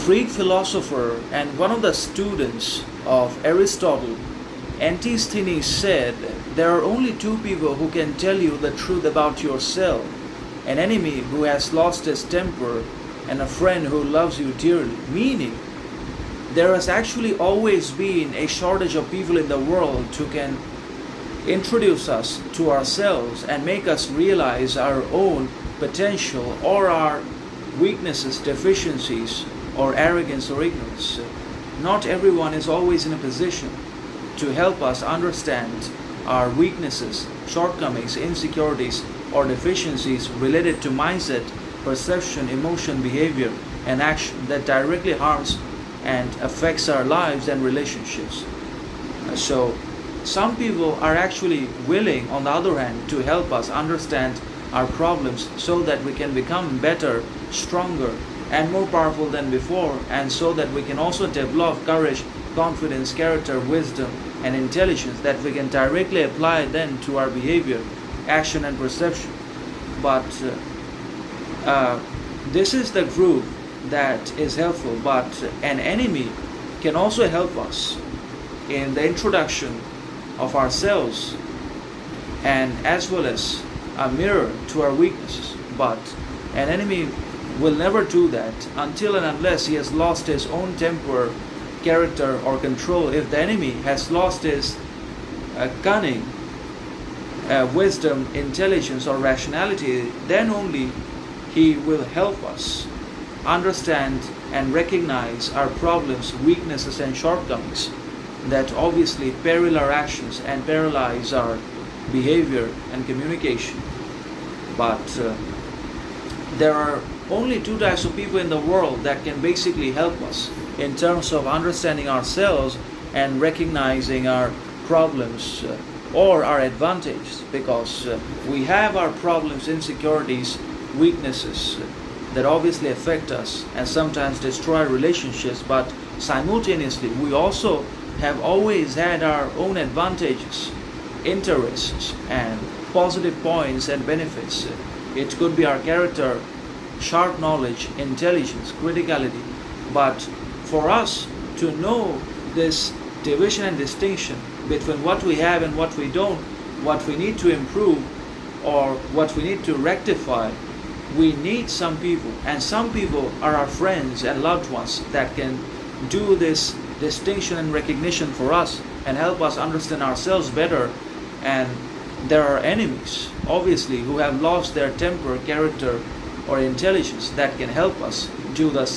Greek philosopher and one of the students of Aristotle, Antisthenes, said there are only two people who can tell you the truth about yourself: an enemy who has lost his temper and a friend who loves you dearly. Meaning, there has actually always been a shortage of people in the world who can introduce us to ourselves and make us realize our own potential or our weaknesses, deficiencies, or arrogance or ignorance. Not everyone is always in a position to help us understand our weaknesses, shortcomings, insecurities, or deficiencies related to mindset, perception, emotion, behavior, and action that directly harms and affects our lives and relationships. So, some people are actually willing, on the other hand, to help us understand our problems so that we can become better, stronger, and more powerful than before, and so that we can also develop courage, confidence, character, wisdom, and intelligence that we can directly apply then to our behavior, action, and perception. But this is the group that is helpful, but an enemy can also help us in the introduction of ourselves and as well as a mirror to our weaknesses. But an enemy will never do that until and unless he has lost his own temper, character, or control. If the enemy has lost his cunning, wisdom, intelligence, or rationality, then only he will help us understand and recognize our problems, weaknesses, and shortcomings that obviously peril our actions and paralyze our behavior and communication. But there are only two types of people in the world that can basically help us in terms of understanding ourselves and recognizing our problems or our advantages, because we have our problems, insecurities, weaknesses that obviously affect us and sometimes destroy relationships, but simultaneously we also have always had our own advantages, interests, and positive points and benefits. It could be our character, sharp knowledge, intelligence, criticality. But for us to know this division and distinction between what we have and what we don't, what we need to improve or what we need to rectify, we need some people, and some people are our friends and loved ones that can do this distinction and recognition for us and help us understand ourselves better. And there are enemies, obviously, who have lost their temper, character, or intelligence that can help us do the same.